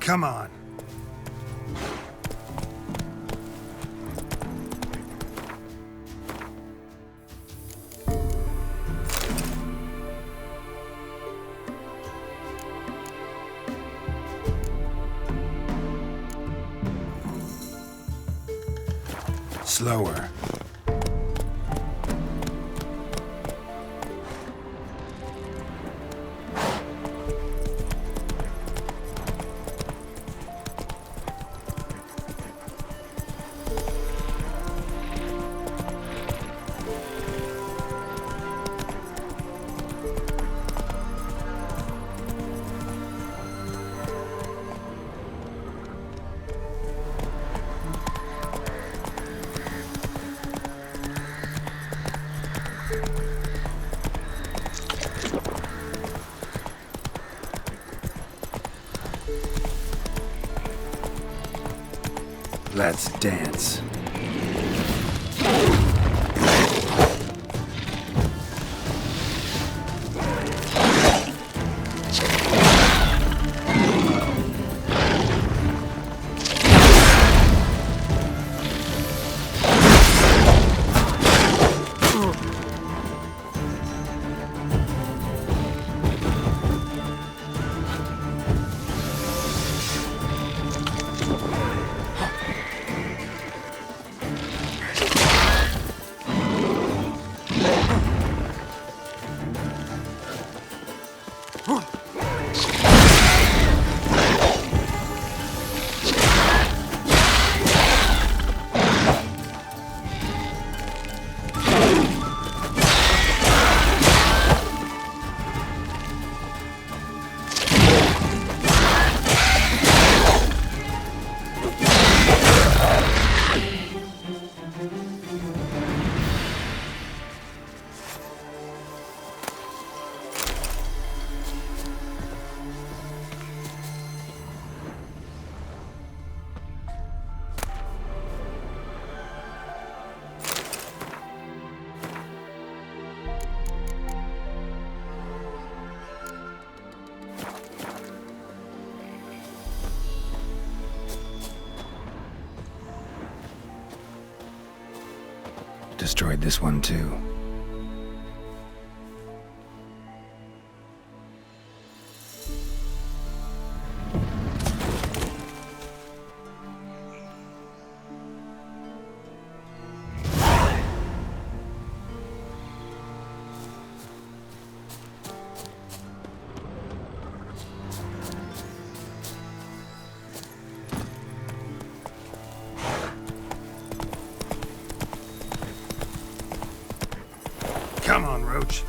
Come on. Slower. Let's dance. Destroyed this one too. Come on, Roach.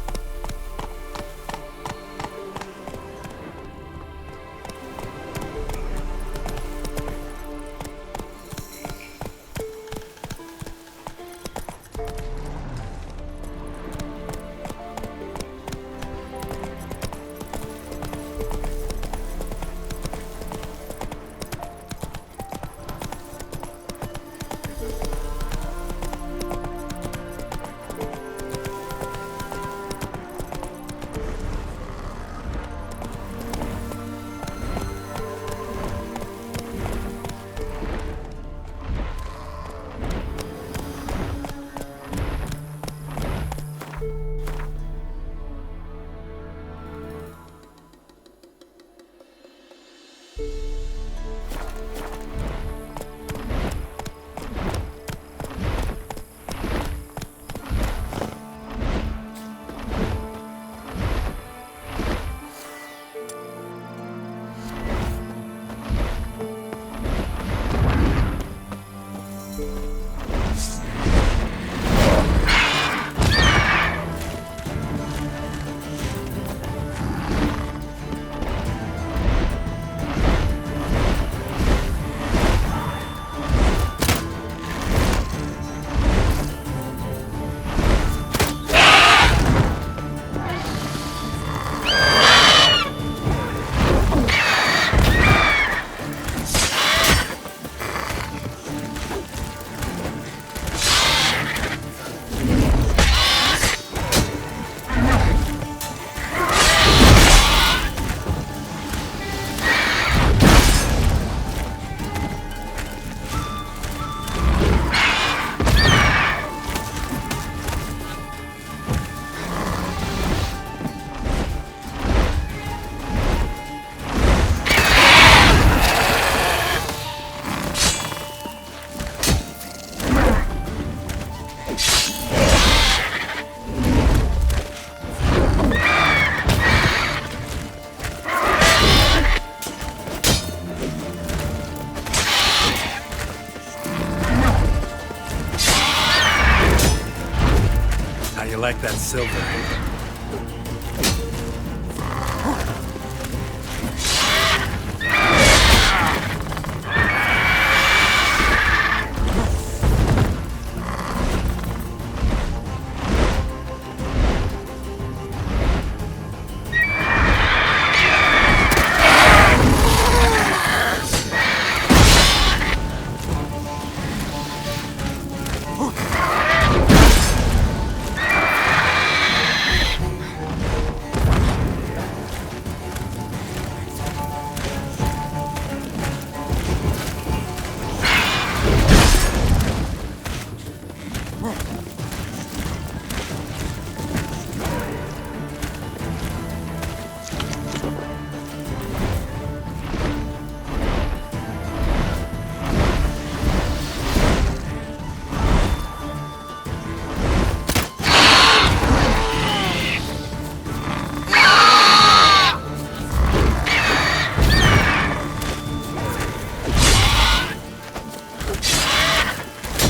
like that silver.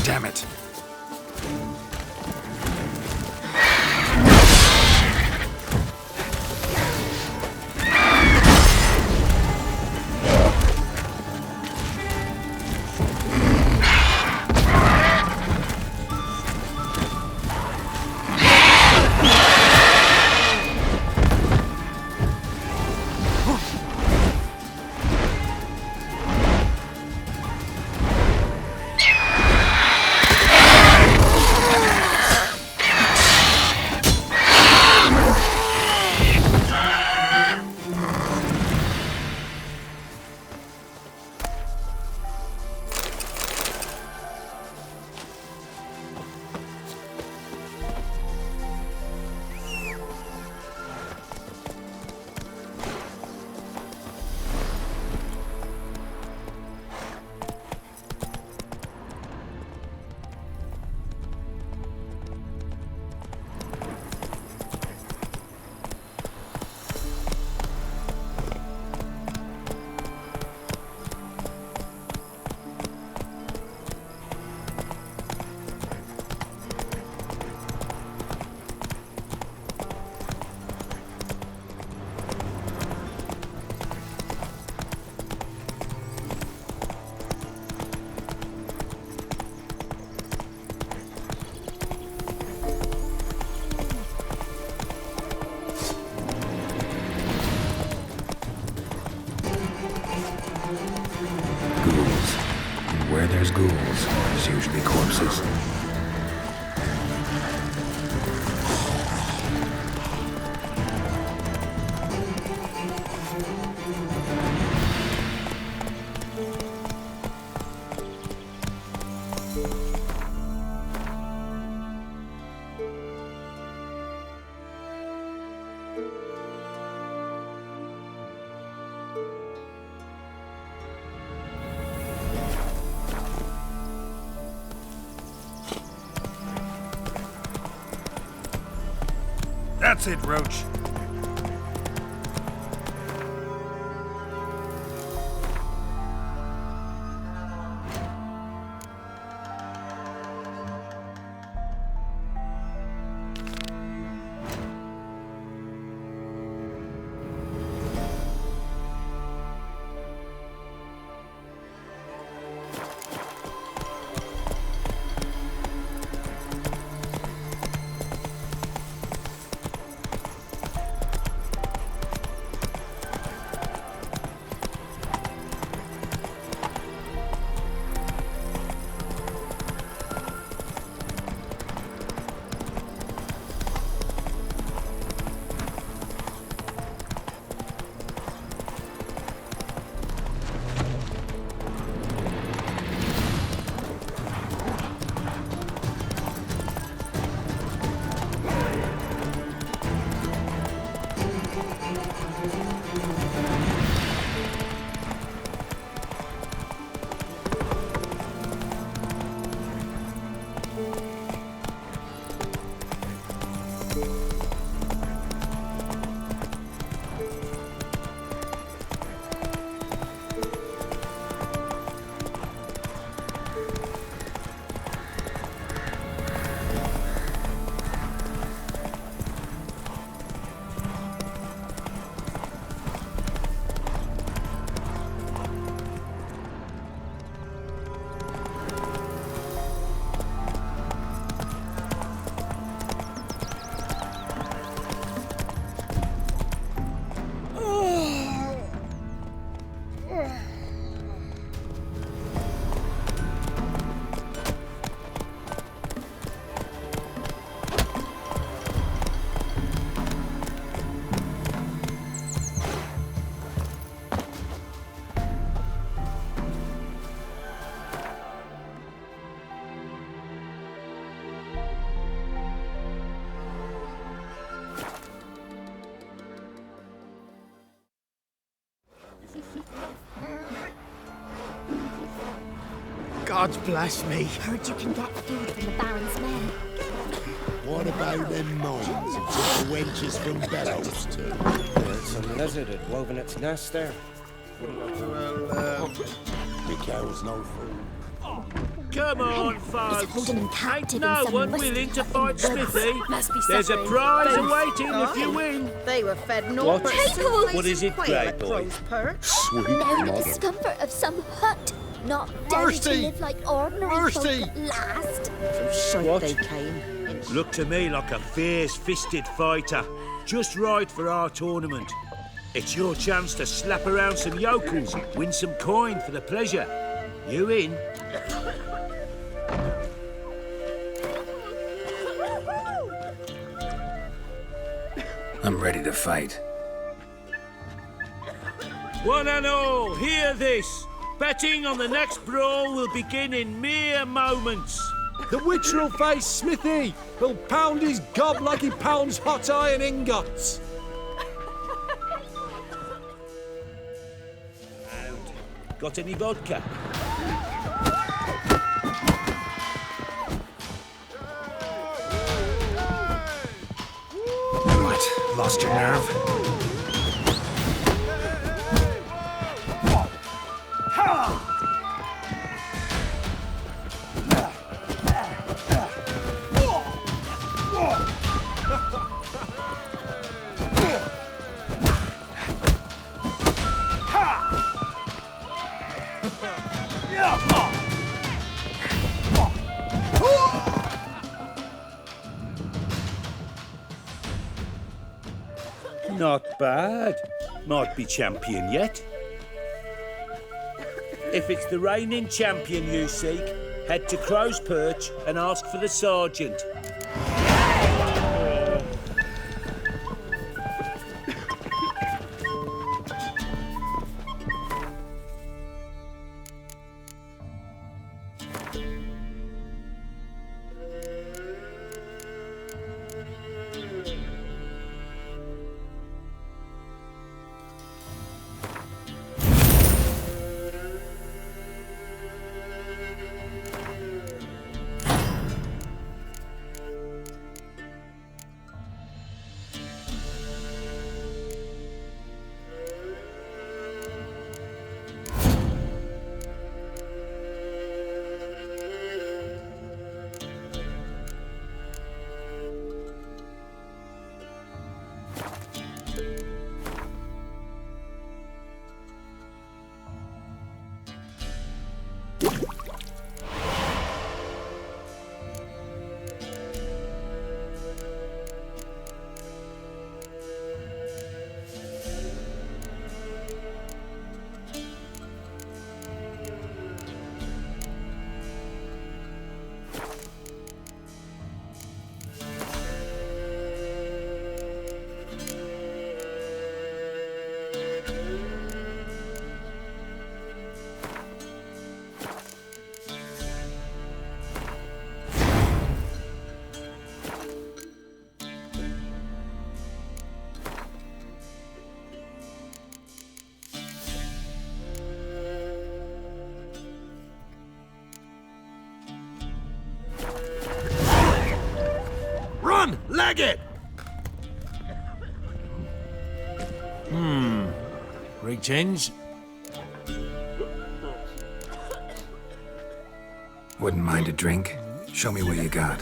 Damn it. Where there's ghouls, there's usually corpses. That's it, Roach. God bless me. Heard you can get food from the Baron's men. What about them mines you took the wenches from Bellows to? There's some lizard had woven its nest there. Well, the cow's no food. Come on, He's folks. holding him Ain't captive in no some one rusty willing to hut in fight the woods. Smithy. Must be There's a suffering. prize Both. awaiting if you win. They were fed no What? but People! What is it, Grey Boy? Sweet Now the mother. discomfort of some hut. Not daring to Mercy! live like ordinary Mercy! folk at last. What? They came. Look to me like a fierce-fisted fighter. Just right for our tournament. It's your chance to slap around some yokels, win some coin for the pleasure. You in? I'm ready to fight. One and all, hear this. Betting on the next brawl will begin in mere moments. The witcher'll face Smithy. He'll pound his gob like he pounds hot iron ingots. Got any vodka? What? Lost your nerve? Not bad. Might be champion yet. If it's the reigning champion you seek, head to Crow's Perch and ask for the sergeant. Run! Leg it! Greetings. Wouldn't mind a drink? Show me what you got.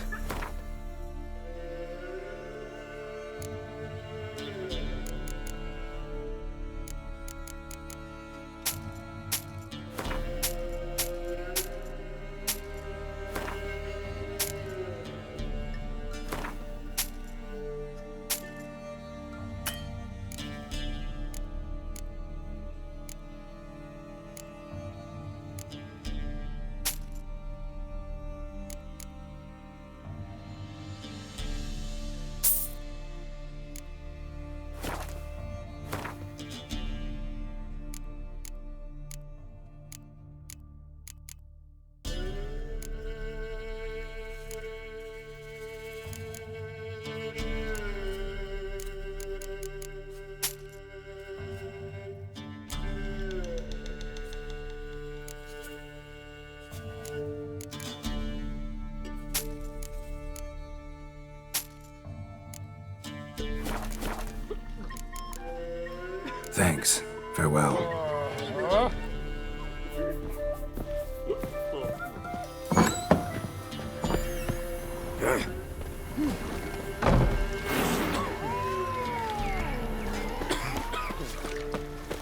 Thanks. Farewell.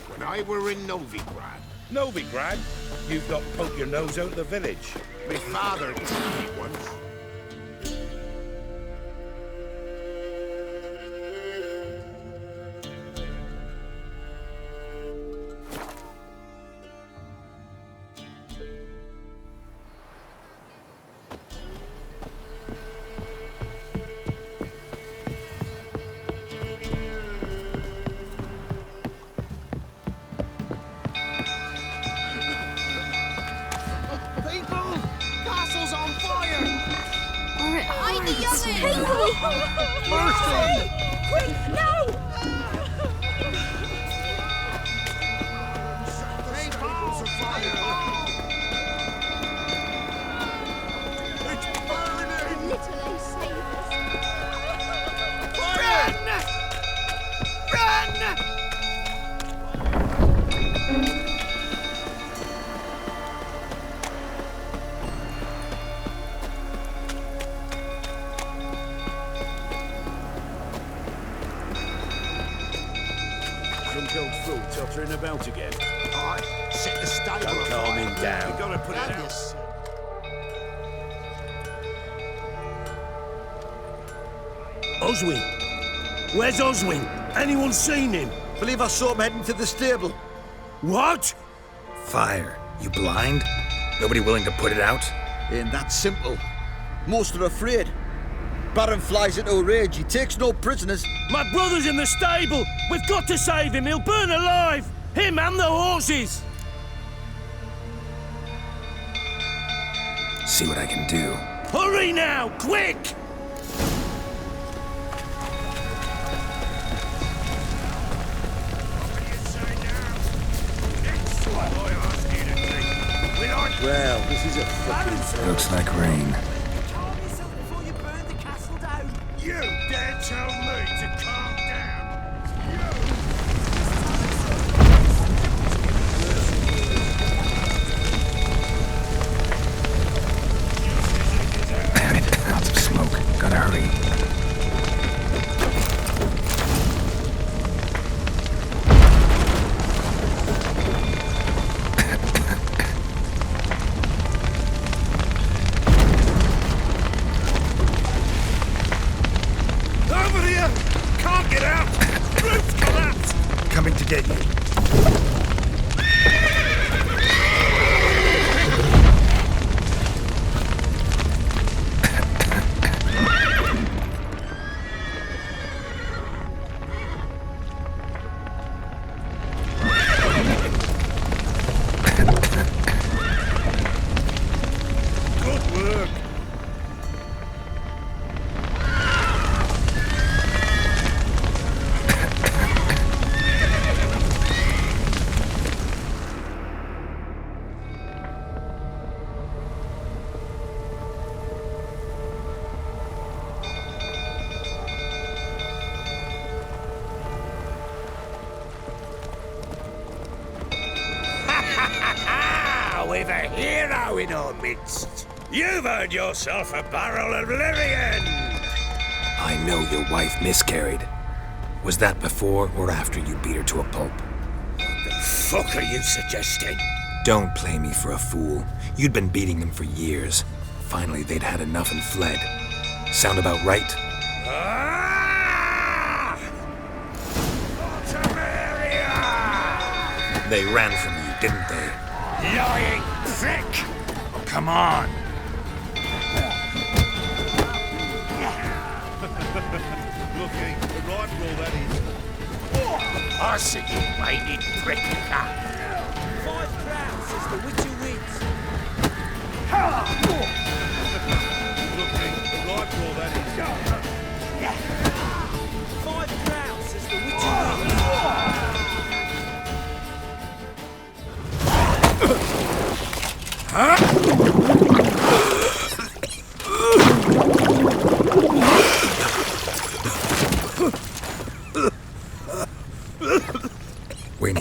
When I were in Novigrad, Novigrad? You've not poked your nose out of the village. my father told me once. People! Castle's on fire! Hide the young'un! Mercy! Quick, no! Staples are fire! It's burning! Little A save us. Run! Run! Drunk old fool tottering about again. Aye, set the stable Don't afire. calm him down. You gotta put it out. Yes. Oswin! Where's Oswin? Anyone seen him? Believe I saw him heading to the stable. What? Fire. You blind? Nobody willing to put it out? Ain't that simple. Most are afraid. Baron flies into a rage. He takes no prisoners. My brother's in the stable! We've got to save him! He'll burn alive! Him and the horses! See what I can do. Hurry now! Quick! Well, this is a fucking... Looks like rain. You dare tell me to calm down? Lots of smoke. Gotta hurry. Over here! Can't get out! Roof collapsed! Coming to get you. Good work! We've a hero in our midst. You've earned yourself a barrel of Lyrian. I know your wife miscarried. Was that before or after you beat her to a pulp? What the fuck are you suggesting? Don't play me for a fool. You'd been beating them for years. Finally, they'd had enough and fled. Sound about right? Ah! Otteria! They ran from you, didn't they? Lying prick! Come on! Looking, the right roll that is. Arsey, you whited prick! 5 crowns as the Witcher wins. Looking, the right roll that is. 5 crowns as the Witcher wins. We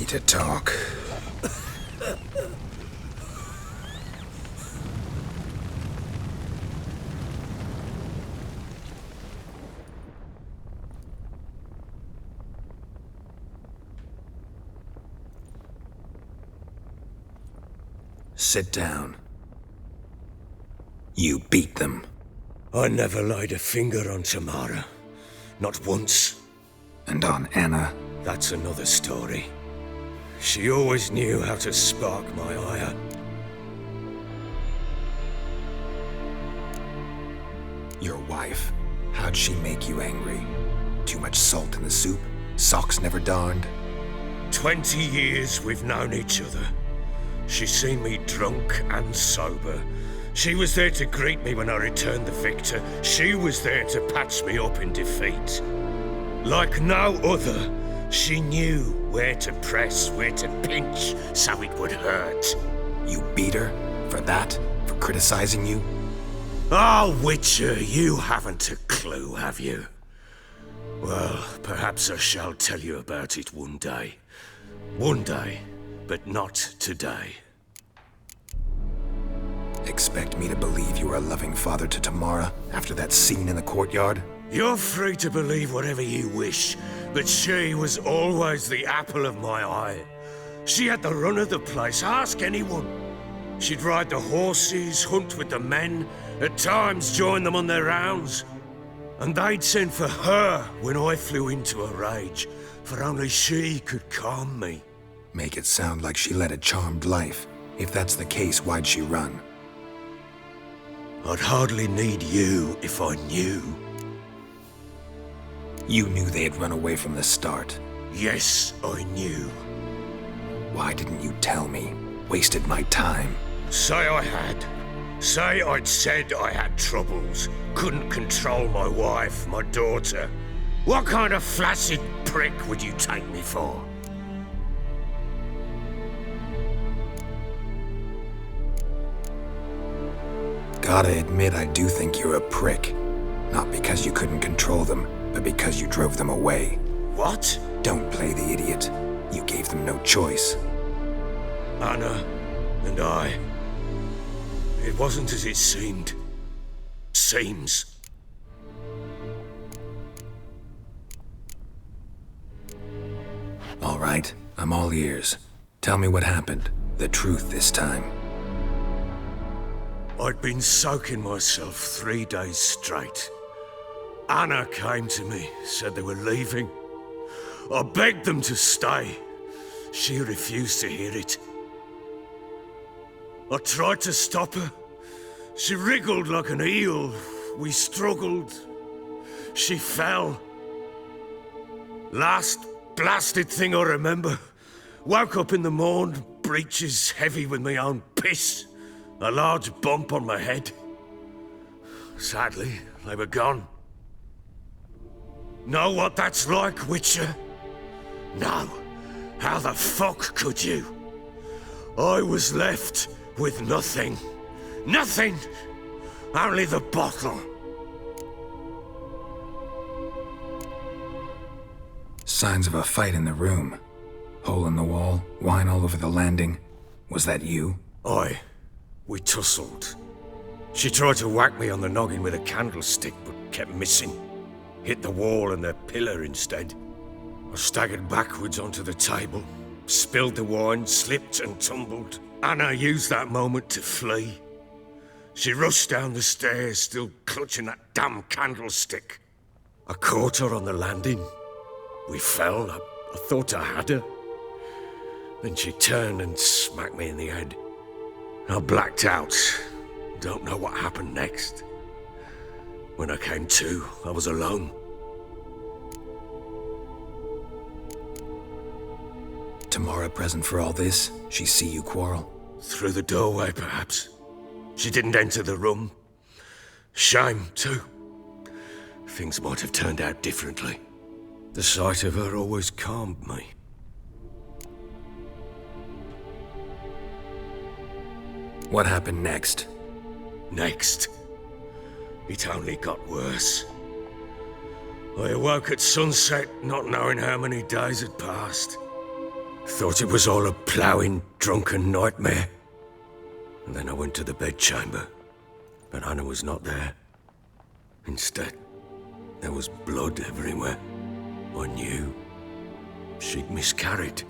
Sit down. You beat them. I never laid a finger on Tamara. Not once. And on Anna? That's another story. She always knew how to spark my ire. Your wife. How'd she make you angry? Too much salt in the soup? Socks never darned? 20 years we've known each other. She's seen me drunk and sober. She was there to greet me when I returned the victor. She was there to patch me up in defeat. Like no other, she knew where to press, where to pinch, so it would hurt. You beat her? For that? For criticizing you? Oh, Witcher, you haven't a clue, have you? Well, perhaps I shall tell you about it one day. One day, but not today. Expect me to believe you were a loving father to Tamara after that scene in the courtyard? You're free to believe whatever you wish, but she was always the apple of my eye. She had the run of the place, ask anyone. She'd ride the horses, hunt with the men, at times join them on their rounds. And they'd send for her when I flew into a rage, for only she could calm me. Make it sound like she led a charmed life. If that's the case, why'd she run? I'd hardly need you if I knew. You knew they had run away from the start. Yes, I knew. Why didn't you tell me? Wasted my time. Say I had. Say I'd said I had troubles. Couldn't control my wife, my daughter. What kind of flaccid prick would you take me for? Gotta admit, I do think you're a prick. Not because you couldn't control them, but because you drove them away. What? Don't play the idiot. You gave them no choice. Anna and I. It wasn't as it seemed. Seems. All right, I'm all ears. Tell me what happened. The truth this time. I'd been soaking myself 3 days straight. Anna came to me, said they were leaving. I begged them to stay. She refused to hear it. I tried to stop her. She wriggled like an eel. We struggled. She fell. Last blasted thing I remember. Woke up in the morn, breeches heavy with my own piss. A large bump on my head. Sadly, they were gone. Know what that's like, Witcher? No. How the fuck could you? I was left with nothing. Nothing! Only the bottle. Signs of a fight in the room. Hole in the wall, wine all over the landing. Was that you? Aye. We tussled. She tried to whack me on the noggin with a candlestick, but kept missing. Hit the wall and the pillar instead. I staggered backwards onto the table, spilled the wine, slipped and tumbled. Anna used that moment to flee. She rushed down the stairs, still clutching that damn candlestick. I caught her on the landing. We fell. I thought I had her. Then she turned and smacked me in the head. I blacked out. Don't know what happened next. When I came to, I was alone. Tamara present for all this? She see you quarrel? Through the doorway, perhaps. She didn't enter the room. Shame, too. Things might have turned out differently. The sight of her always calmed me. What happened next? Next, it only got worse. I awoke at sunset, not knowing how many days had passed. Thought it was all a ploughing, drunken nightmare. And then I went to the bedchamber, but Anna was not there. Instead, there was blood everywhere. I knew she'd miscarried.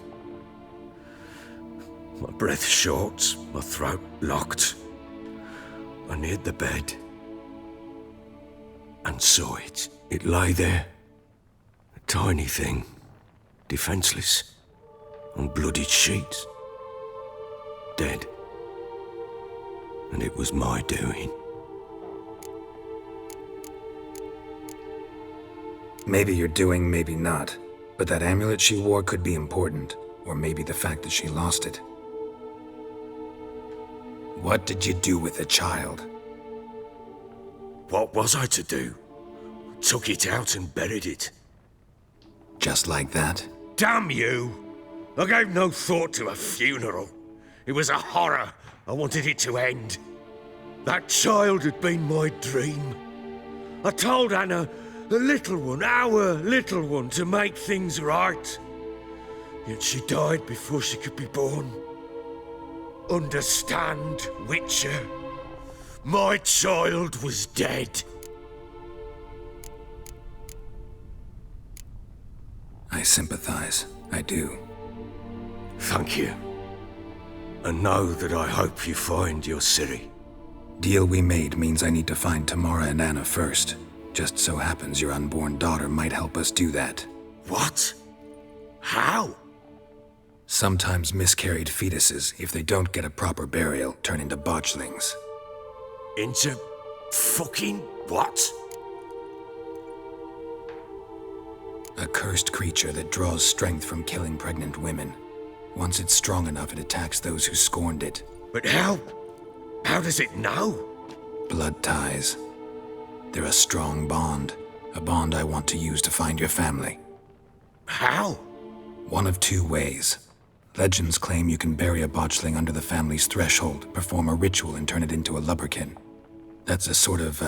My breath short, my throat locked. I neared the bed and saw it. It lay there, a tiny thing, defenseless, on bloodied sheets, dead. And it was my doing. Maybe you're doing, maybe not. But that amulet she wore could be important. Or maybe the fact that she lost it. What did you do with the child? What was I to do? Took it out and buried it. Just like that? Damn you! I gave no thought to a funeral. It was a horror. I wanted it to end. That child had been my dream. I told Anna, the little one, our little one, to make things right. Yet she died before she could be born. Understand, Witcher? My child was dead. I sympathize. I do. Thank you. And know that I hope you find your Ciri. Deal we made means I need to find Tamara and Anna first. Just so happens your unborn daughter might help us do that. What? How? Sometimes miscarried fetuses, if they don't get a proper burial, turn into botchlings. Into fucking what? A cursed creature that draws strength from killing pregnant women. Once it's strong enough, it attacks those who scorned it. But how? How does it know? Blood ties. They're a strong bond. A bond I want to use to find your family. How? One of two ways. Legends claim you can bury a botchling under the family's threshold, perform a ritual, and turn it into a lubberkin. That's a sort of,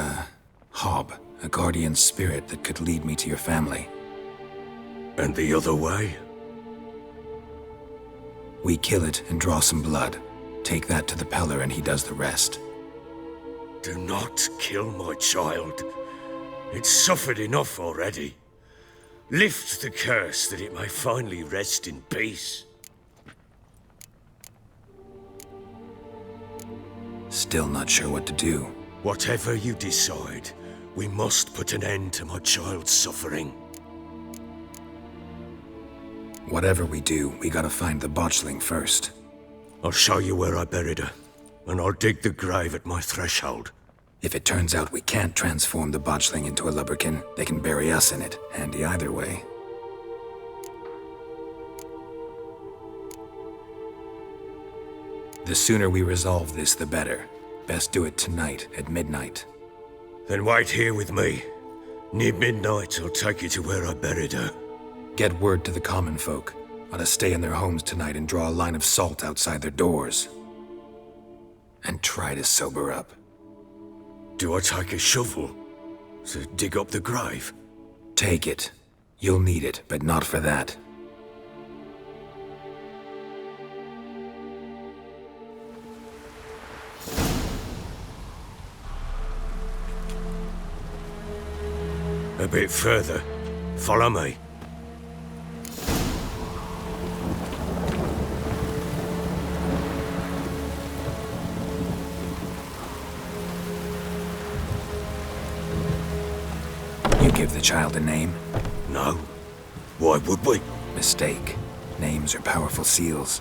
hob, a guardian spirit that could lead me to your family. And the other way? We kill it and draw some blood. Take that to the Peller and he does the rest. Do not kill my child. It's suffered enough already. Lift the curse that it may finally rest in peace. Still not sure what to do. Whatever you decide, we must put an end to my child's suffering. Whatever we do, we gotta find the botchling first. I'll show you where I buried her, and I'll dig the grave at my threshold. If it turns out we can't transform the botchling into a lubberkin, they can bury us in it. Handy either way. The sooner we resolve this, the better. Best do it tonight, at midnight. Then wait here with me. Near midnight, I'll take you to where I buried her. Get word to the common folk. Ought to stay in their homes tonight and draw a line of salt outside their doors. And try to sober up. Do I take a shovel to dig up the grave? Take it. You'll need it, but not for that. A bit further. Follow me. You give the child a name? No. Why would we? Mistake. Names are powerful seals.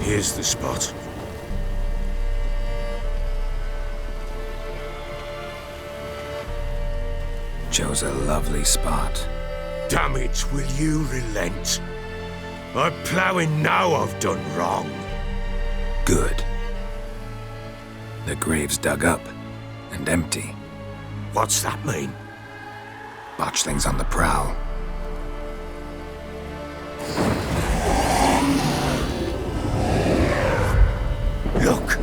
Here's the spot. Chose a lovely spot. Damn it, will you relent? I'm ploughing now I've done wrong. Good. The grave's dug up and empty. What's that mean? Botchling's on the prowl. Look!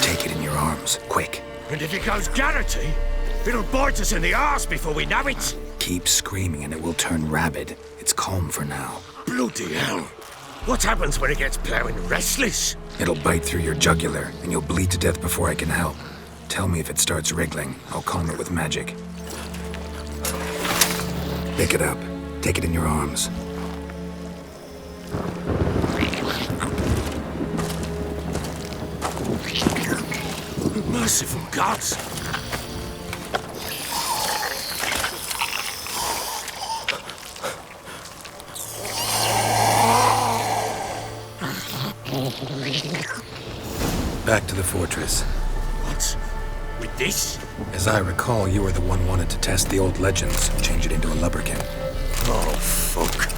Take it in your arms, quick. And if it goes Garrity, it'll bite us in the arse before we know it. Keep screaming and it will turn rabid. It's calm for now. Bloody hell. What happens when it gets ploughing restless? It'll bite through your jugular, and you'll bleed to death before I can help. Tell me if it starts wriggling. I'll calm it with magic. Pick it up. Take it in your arms. Merciful gods! Back to the fortress. What? With this? As I recall, you were the one wanted to test the old legends, change it into a lubberkin. Oh, fuck.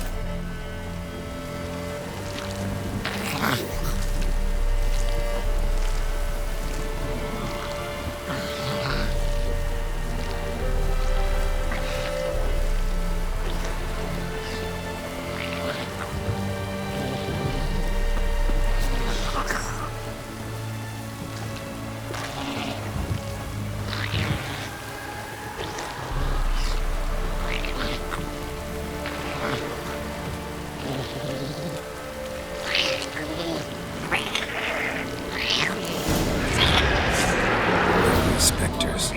Spectres.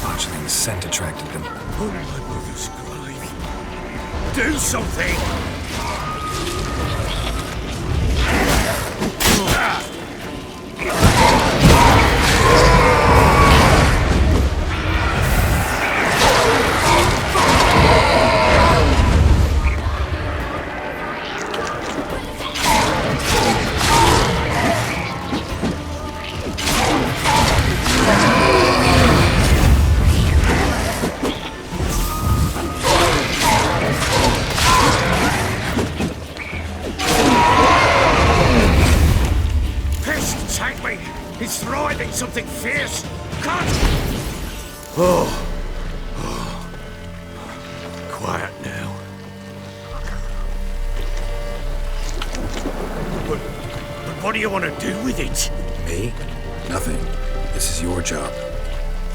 Botchling's scent attracted them. Oh, my mother's grave. Do something! He's thriving something fierce! Cut! Oh. Quiet now. But what do you want to do with it? Me? Nothing. This is your job.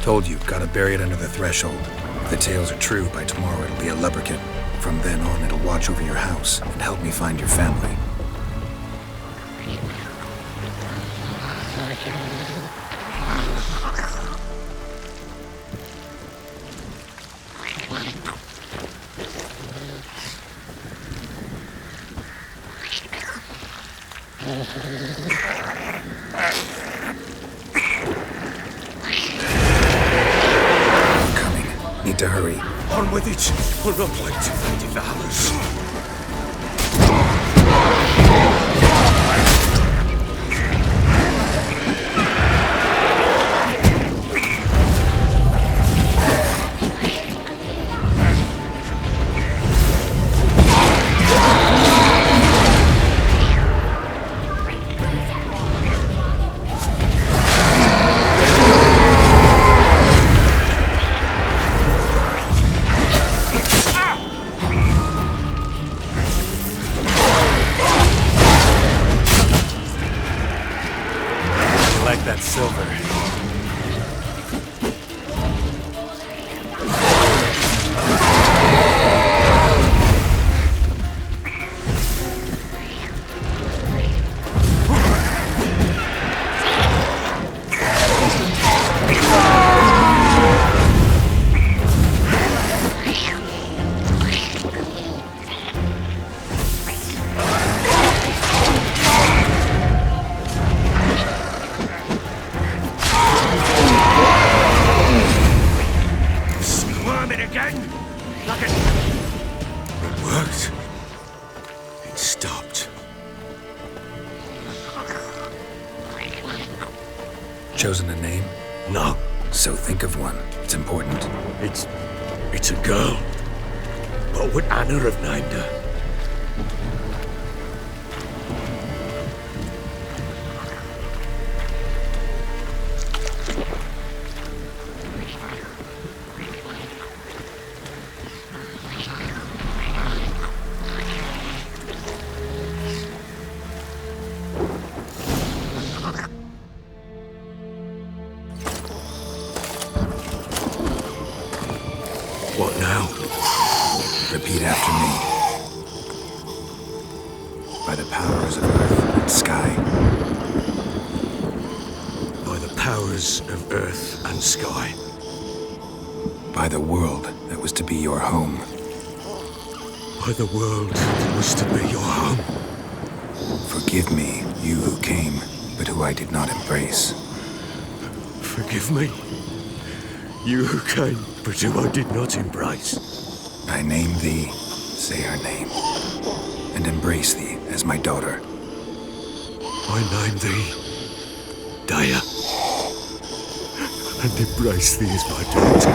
Told you, gotta bury it under the threshold. If the tales are true, by tomorrow it'll be a lubberkin. From then on, it'll watch over your house and help me find your family. Coming. Need to hurry. On with it, or not like too many devours. That silver. worked. It stopped. Chosen a name? No, So think of one. It's important. it's a girl. What would Anna have named her? What now? Repeat after me. By the powers of earth and sky. By the powers of earth and sky. By the world that was to be your home. By the world that was to be your home. Forgive me, you who came, but who I did not embrace. Forgive me. You who came, but who I did not embrace. I name thee, say her name, and embrace thee as my daughter. I name thee Daya, and embrace thee as my daughter.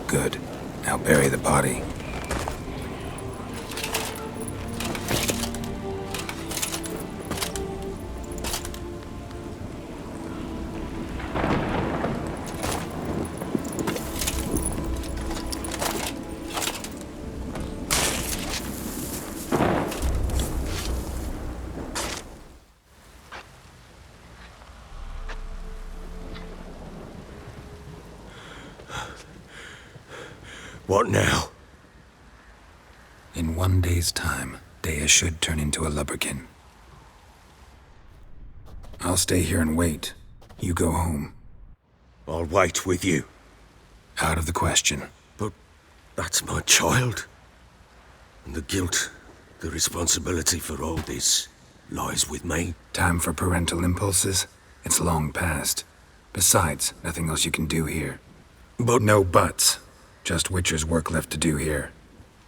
Good. Now bury the body. What now? In 1 day's time, Dea should turn into a lubberkin. I'll stay here and wait. You go home. I'll wait with you. Out of the question. But that's my child. And the guilt, the responsibility for all this lies with me. Time for parental impulses? It's long past. Besides, nothing else you can do here. But No buts. Just Witcher's work left to do here.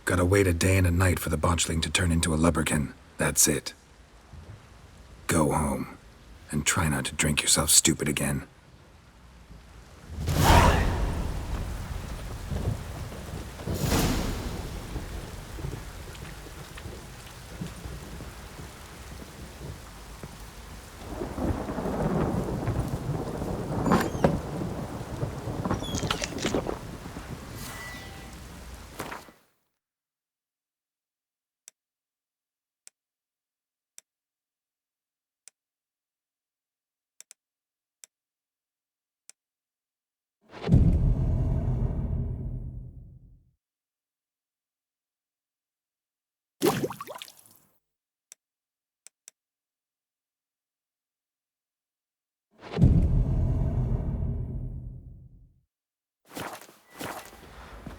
Gotta wait a day and a night for the botchling to turn into a lubberkin. That's it. Go home. And try not to drink yourself stupid again.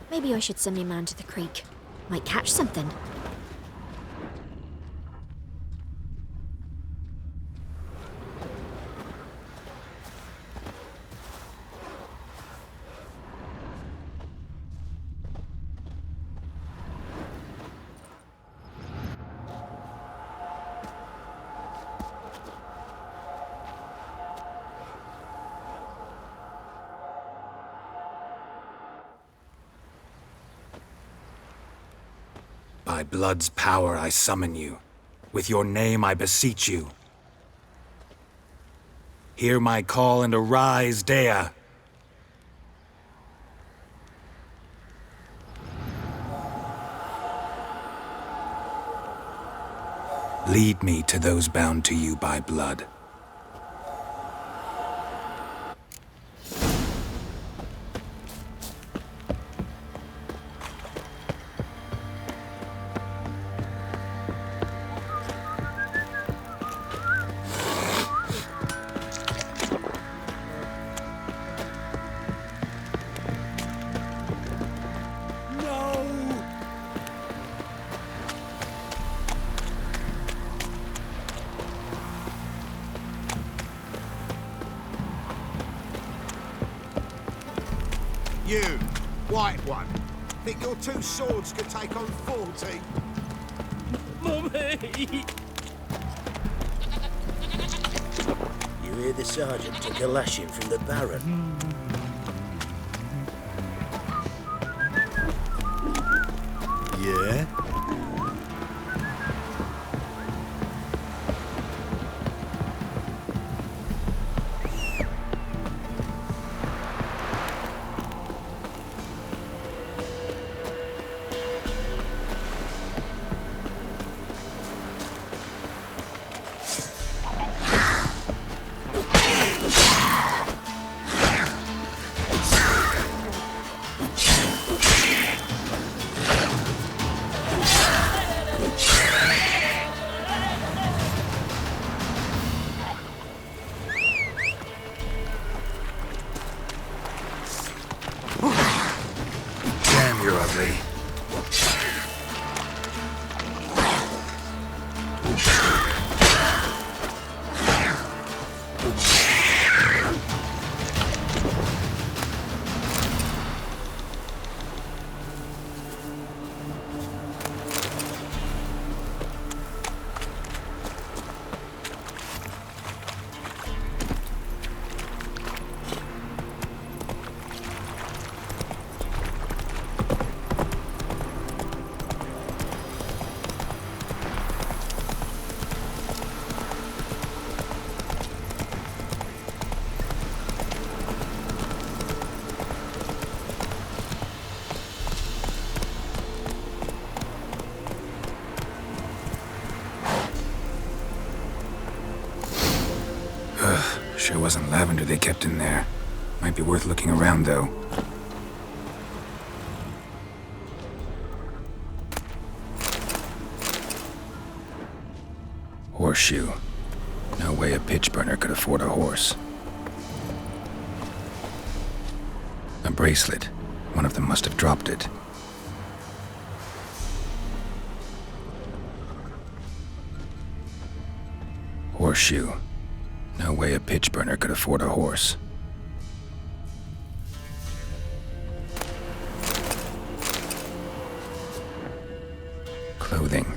Maybe I should send me man to the creek. Might catch something. By blood's power I summon you. With your name I beseech you. Hear my call and arise, Dea. Lead me to those bound to you by blood. You, white one. Think your two swords could take on 40? Mummy! You hear the sergeant took a lashing from the Baron? Yeah? Damn, you're ugly. Sure wasn't lavender they kept in there. Might be worth looking around, though. Horseshoe. No way a pitch burner could afford a horse. A bracelet. One of them must have dropped it. Horseshoe. No way a pitch burner could afford a horse. Clothing.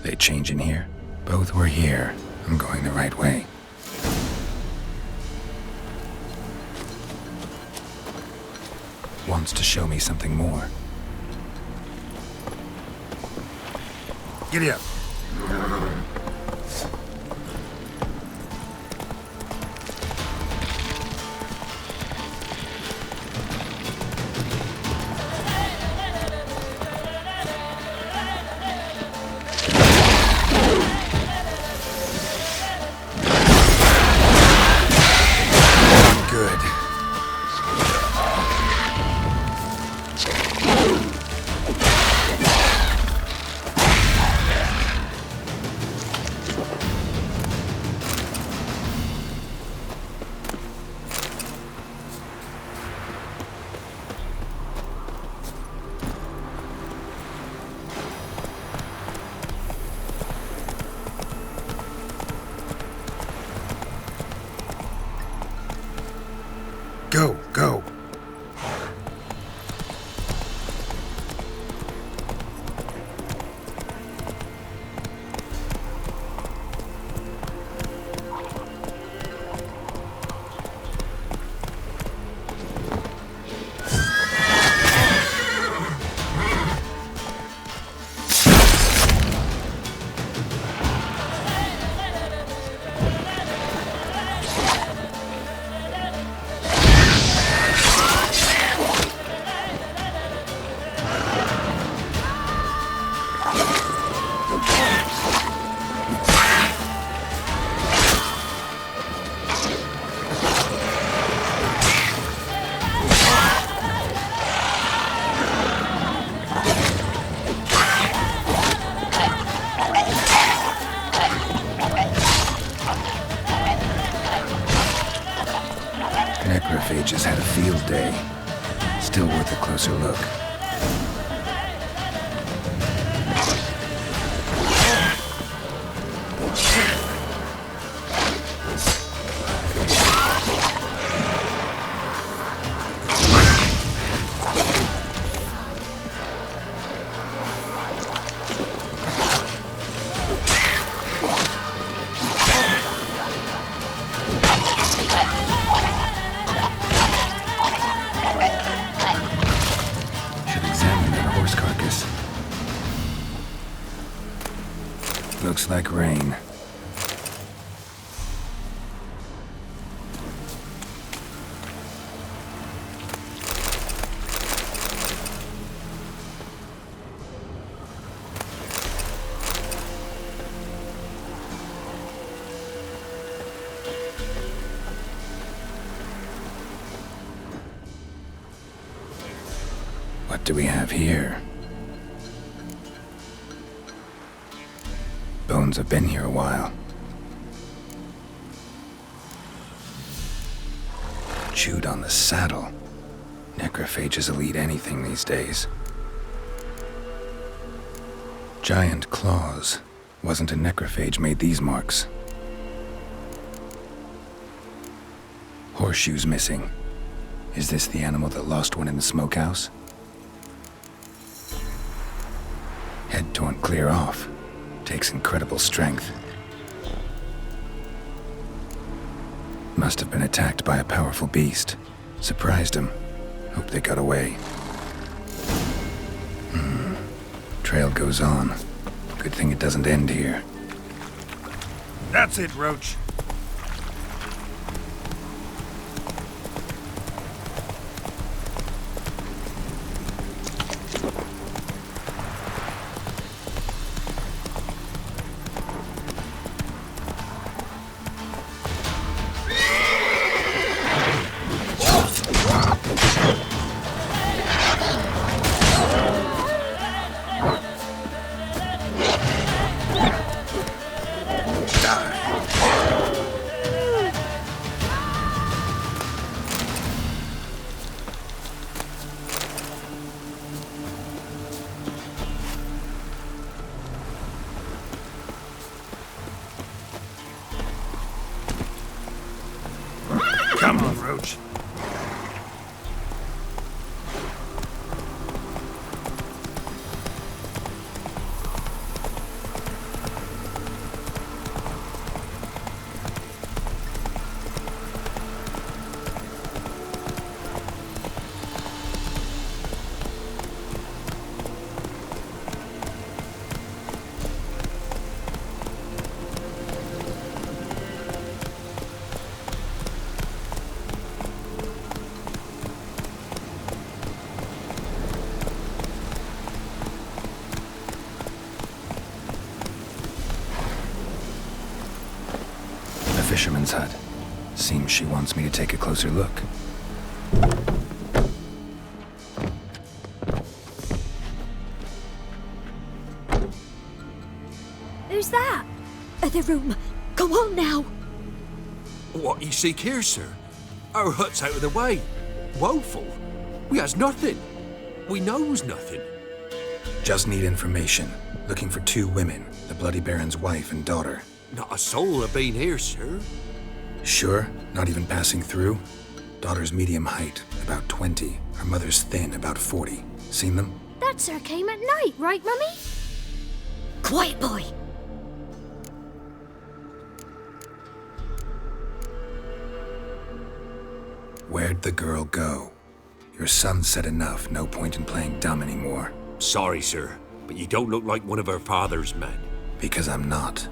They change in here? Both were here. I'm going the right way. Wants to show me something more. Giddy up. Good. Go, go. Necrophages had a field day. Still worth a closer look. like rain. What do we have here? Bones have been here a while. Chewed on the saddle. Necrophages will eat anything these days. Giant claws. Wasn't a necrophage made these marks. Horseshoes missing. Is this the animal that lost one in the smokehouse? Head torn clear off. Takes incredible strength. Must have been attacked by a powerful beast. Surprised him. Hope they got away. Trail goes on. Good thing it doesn't end here. That's it, Roach. Come on, Roach. Fisherman's hut. Seems she wants me to take a closer look. Who's that? Other room. Go on now. What you seek here, sir? Our hut's out of the way. Woeful. We has nothing. We knows nothing. Just need information. Looking for 2 women, the Bloody Baron's wife and daughter. Not a soul have been here, sir. Sure? Not even passing through? Daughter's medium height, about 20. Her mother's thin, about 40. Seen them? That sir came at night, right, Mummy? Quiet, boy. Where'd the girl go? Your son said enough, no point in playing dumb anymore. Sorry, sir, but you don't look like one of our father's men. Because I'm not.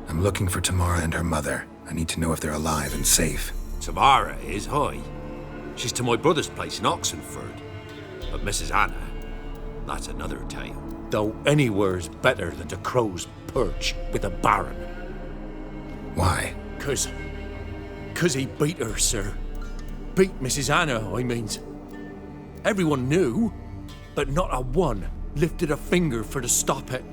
I'm looking for Tamara and her mother. I need to know if they're alive and safe. Tamara is, hi. She's to my brother's place in Oxenford. But Mrs. Anna, that's another tale. Though anywhere's better than to Crow's Perch with a baron. Why? 'Cause he beat her, sir. Beat Mrs. Anna, I means. Everyone knew, but not a one lifted a finger for to stop it.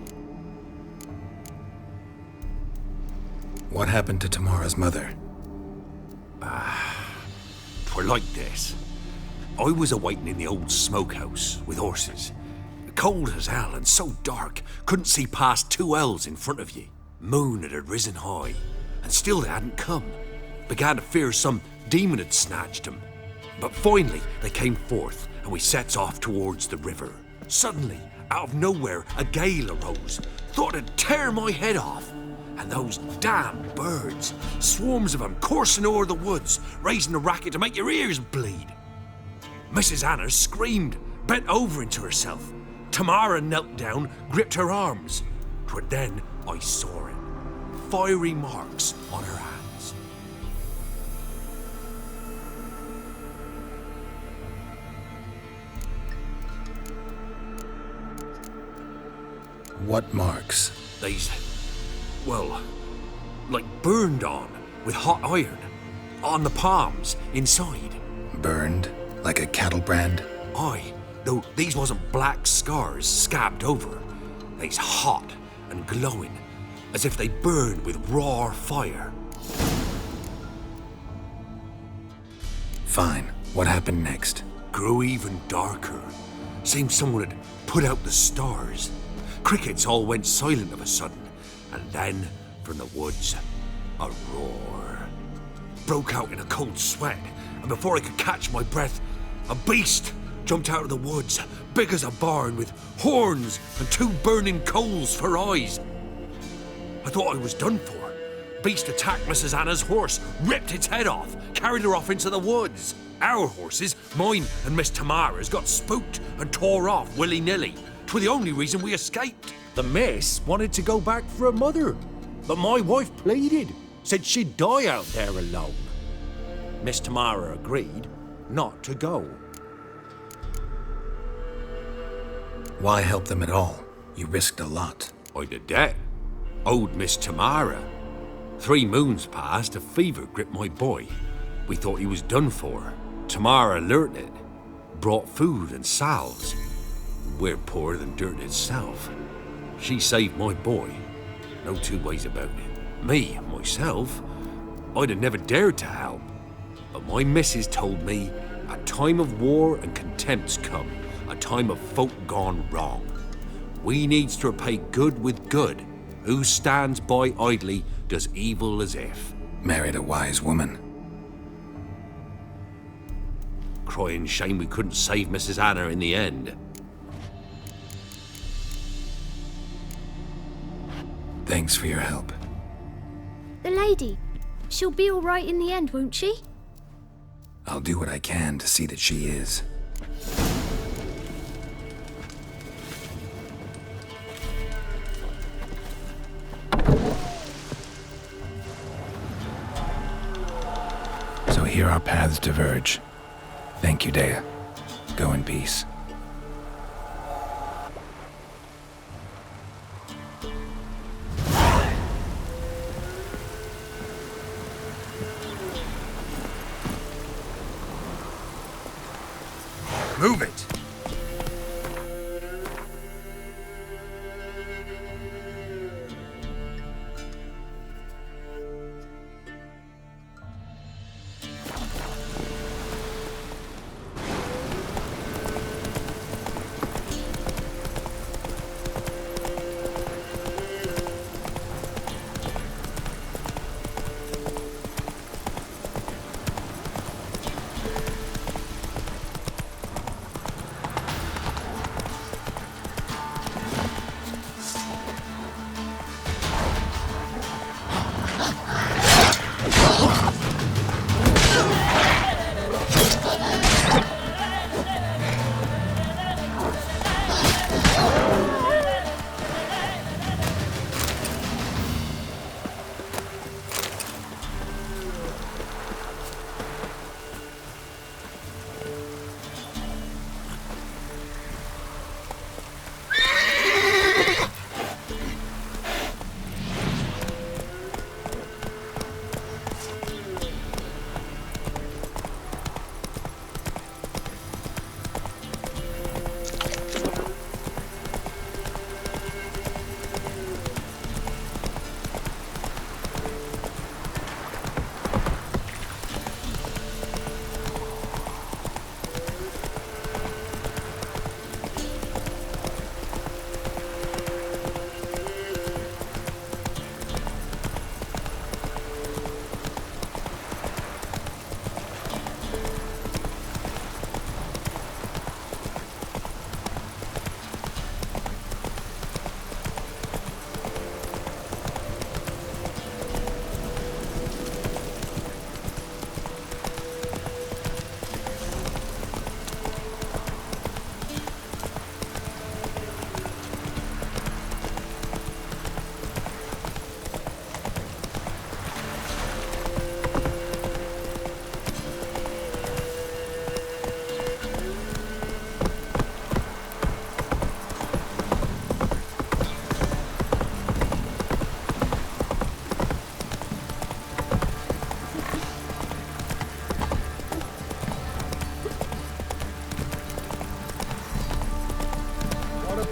What happened to Tamara's mother? 'Twere like this. I was awaiting in the old smokehouse with horses. Cold as hell and so dark, couldn't see past 2 ells in front of ye. Moon had risen high, and still they hadn't come. Began to fear some demon had snatched them. But finally they came forth, and we sets off towards the river. Suddenly, out of nowhere, a gale arose. Thought it'd tear my head off. And those damn birds, swarms of them coursing o'er the woods, raising a racket to make your ears bleed. Mrs. Anna screamed, bent over into herself. Tamara knelt down, gripped her arms. 'Twere then I saw it. fiery marks on her hands. What marks? They's, well, like burned on with hot iron. On the palms, inside. Burned? Like a cattle brand? Aye, though these wasn't black scars scabbed over. They's hot and glowing, as if they burned with raw fire. Fine. What happened next? Grew even darker. Seemed someone had put out the stars. Crickets all went silent of a sudden, and then, from the woods, a roar. Broke out in a cold sweat, and before I could catch my breath, a beast jumped out of the woods, big as a barn, with horns and 2 burning coals for eyes. I thought I was done for. Beast attacked Mrs. Anna's horse, ripped its head off, carried her off into the woods. Our horses, mine and Miss Tamara's, got spooked and tore off willy-nilly. 'Twas the only reason we escaped. The miss wanted to go back for her mother, but my wife pleaded, said she'd die out there alone. Miss Tamara agreed not to go. Why help them at all? You risked a lot. I'd a debt. Owed Miss Tamara. 3 moons passed, a fever gripped my boy. We thought he was done for. Tamara learnt it. Brought food and salves. We're poorer than dirt itself. She saved my boy. No 2 ways about it. Me, myself, I'd have never dared to help. But my missus told me a time of war and contempt's come. A time of folk gone wrong. We needs to repay good with good. Who stands by idly does evil as if. Married a wise woman. Crying shame we couldn't save Mrs. Anna in the end. Thanks for your help. The lady. She'll be all right in the end, won't she? I'll do what I can to see that she is. So here our paths diverge. Thank you, Dea. Go in peace. Move it!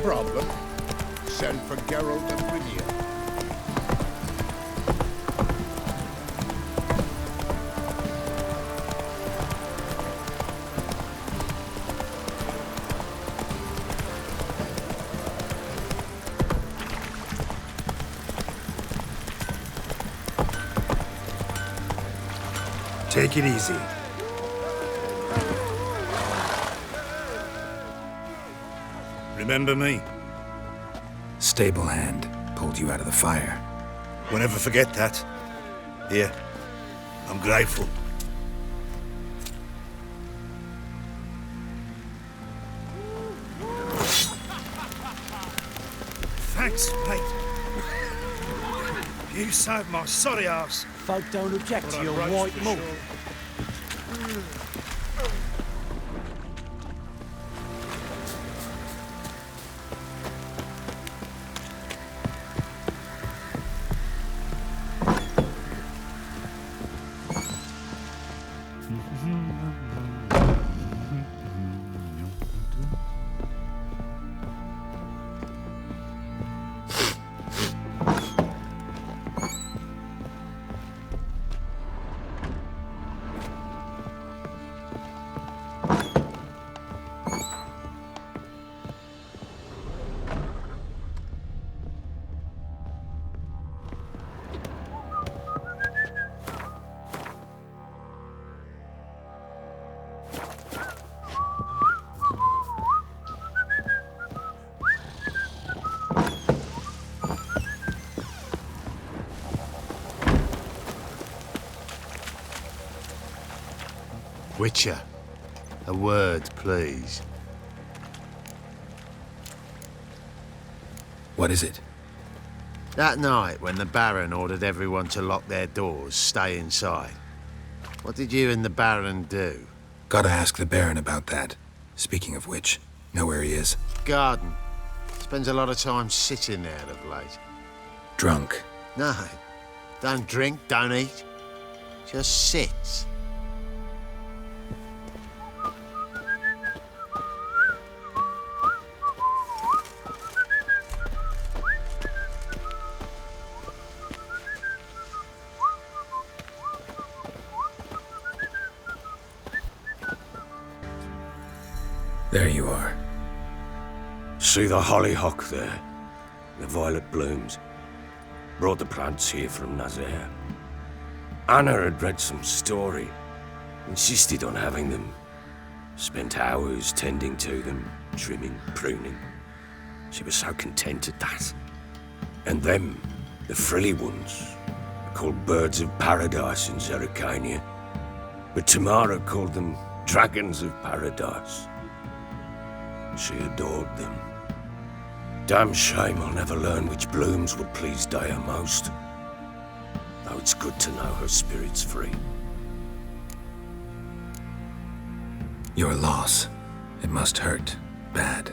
problem. Send for Geralt and Rivia. Take it easy. Remember me? Stable hand pulled you out of the fire. We'll never forget that. Here, I'm grateful. Thanks, mate. You saved my sorry ass. Folk don't object But to I your roast white for malt. sure. Witcher, a word, please. What is it? That night when the Baron ordered everyone to lock their doors, stay inside, what did you and the Baron do? Gotta ask the Baron about that. Speaking of which, know where he is? Garden. Spends a lot of time sitting there of late. Drunk. No, don't drink, don't eat. Just sits. There you are. See the hollyhock there? The violet blooms. Brought the plants here from Nazaire. Anna had read some story. Insisted on having them. Spent hours tending to them, trimming, pruning. She was so content at that. And them, the frilly ones, are called birds of paradise in Zerrikania. But Tamara called them dragons of paradise. She adored them. Damn shame I'll never learn which blooms would please Daya most. Though it's good to know her spirit's free. Your loss. It must hurt. Bad.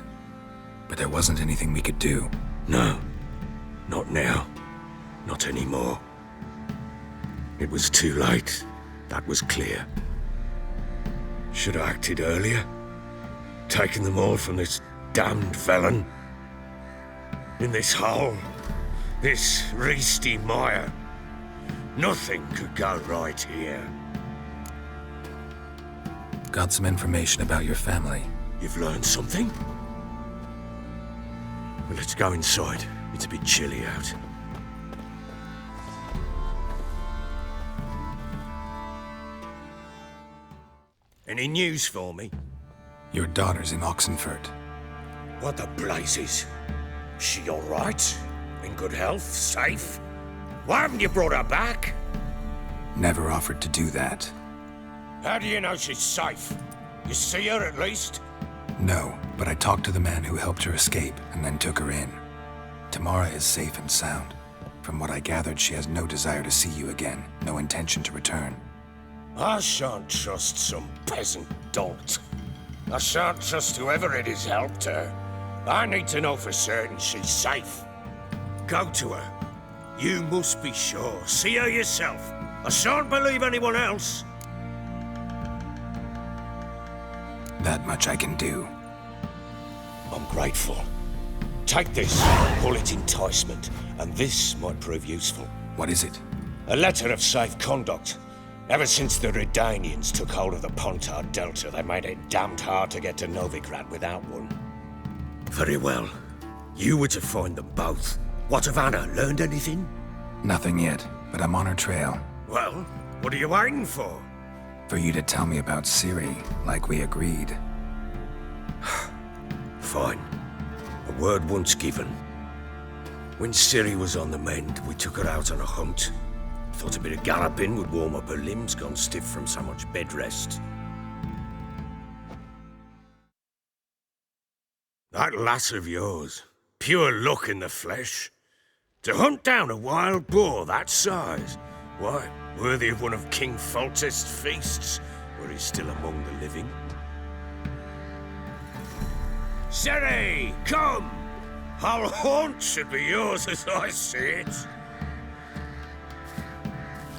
But there wasn't anything we could do. No. Not now. Not anymore. It was too late. That was clear. Should have acted earlier. Taken them all from this damned felon. In this hole. This reesty mire. Nothing could go right here. Got some information about your family. You've learned something? Well, let's go inside. It's a bit chilly out. Any news for me? Your daughter's in Oxenfurt. What the blazes? She all right? In good health? Safe? Why haven't you brought her back? Never offered to do that. How do you know she's safe? You see her at least? No, but I talked to the man who helped her escape and then took her in. Tamara is safe and sound. From what I gathered, she has no desire to see you again, no intention to return. I shan't trust some peasant dolt. I shan't trust whoever it is helped her. I need to know for certain she's safe. Go to her. You must be sure. See her yourself. I shan't believe anyone else. That much I can do. I'm grateful. Take this, call it enticement, and this might prove useful. What is it? A letter of safe conduct. Ever since the Redanians took hold of the Pontard Delta, they made it damned hard to get to Novigrad without one. Very well. You were to find them both. What of Anna? Learned anything? Nothing yet, but I'm on her trail. Well, what are you waiting for? For you to tell me about Ciri, like we agreed. Fine. A word once given. When Ciri was on the mend, we took her out on a hunt. Thought a bit of galloping would warm up her limbs, gone stiff from so much bed rest. That lass of yours, pure luck in the flesh. To hunt down a wild boar that size, why, worthy of one of King Foltest's feasts, were he still among the living. Ciri, come! Our haunt should be yours as I see it.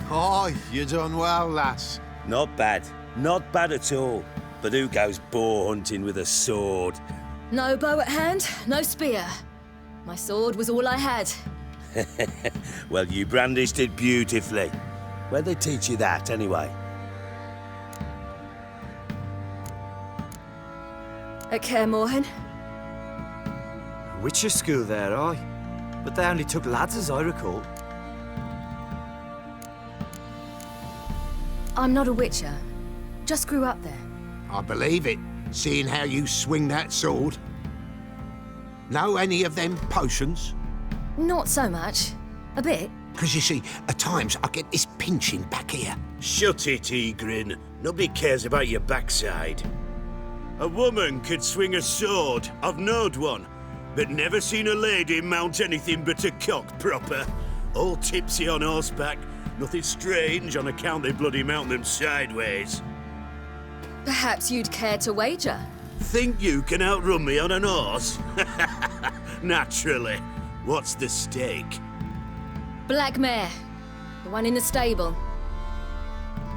Oh, you done well, lass. Not bad. Not bad at all. But who goes boar hunting with a sword? No bow at hand, no spear. My sword was all I had. Well, you brandished it beautifully. Where'd they teach you that, anyway? At Kaer Morhen. Witcher school there, aye. But they only took lads, as I recall. I'm not a witcher. Just grew up there. I believe it, seeing how you swing that sword. Know any of them potions? Not so much. A bit. Because you see, at times I get this pinching back here. Shut it, Egrin. Nobody cares about your backside. A woman could swing a sword. I've knowed one. But never seen a lady mount anything but a cock proper. All tipsy on horseback. Nothing strange on account they bloody mount them sideways. Perhaps you'd care to wager? Think you can outrun me on an horse? Naturally. What's the stake? Black mare. The one in the stable.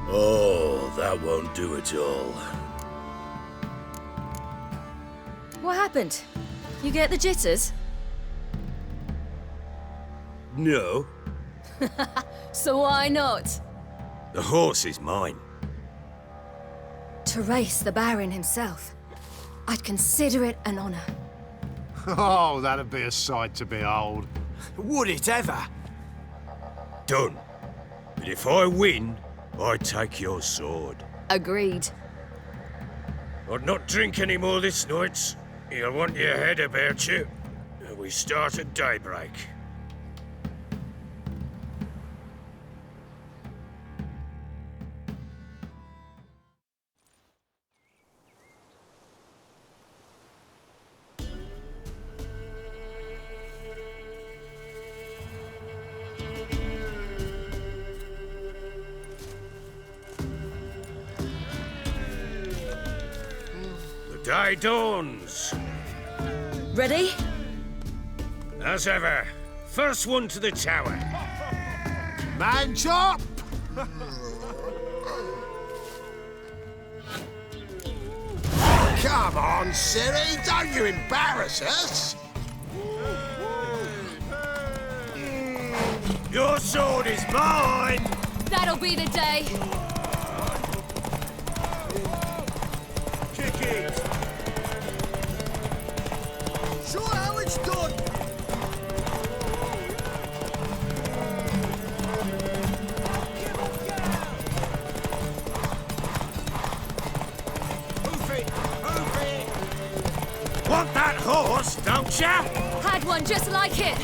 Oh, that won't do at all. What happened? You get the jitters? No. So why not? The horse is mine. To race the Baron himself. I'd consider it an honor. Oh, that'd be a sight to behold. Would it ever? Done. But if I win, I take your sword. Agreed. I'd not drink any more this night. You'll want your head about you. We start at daybreak. The day dawns. Ready? As ever, first one to the tower. Man chop! Come on, Ciri, don't you embarrass us! Your sword is mine! That'll be the day. Kick it! Show how it's done! Hoof it! Hoof it! Want that horse, don't ya? Had one just like it.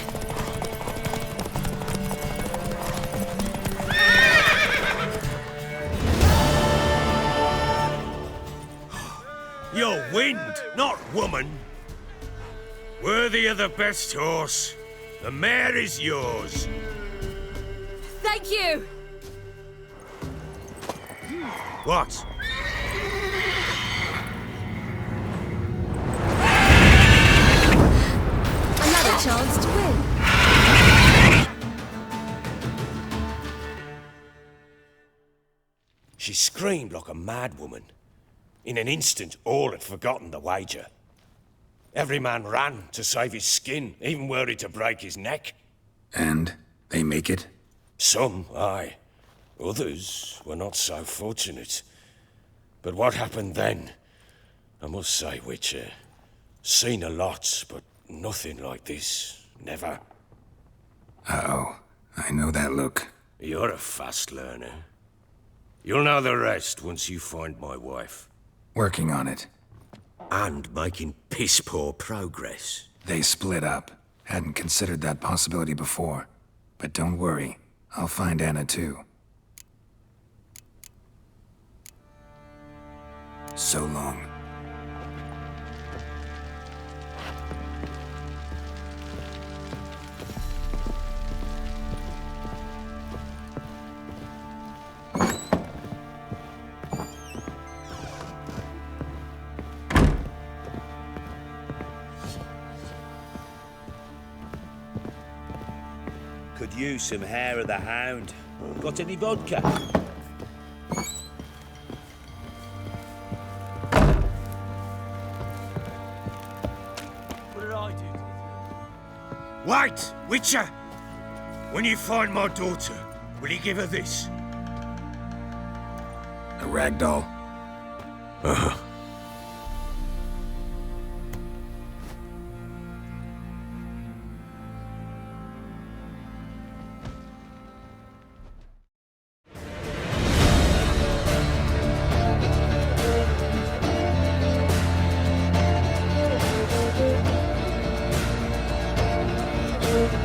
You're wind, not woman. Worthy of the best horse. The mare is yours. Thank you. What? Another chance to win. She screamed like a mad woman. In an instant, all had forgotten the wager. Every man ran to save his skin, even were he to break his neck. And they make it? Some, aye. Others were not so fortunate. But what happened then? I must say, Witcher, seen a lot, but nothing like this. Never. Uh-oh. I know that look. You're a fast learner. You'll know the rest once you find my wife. Working on it. And making piss-poor progress. They split up. Hadn't considered that possibility before. But don't worry. I'll find Anna too. So long. Could use some hair of the hound. Got any vodka? What did I do? Wait, Witcher! When you find my daughter, will you give her this? A rag doll? Uh-huh. Thank you.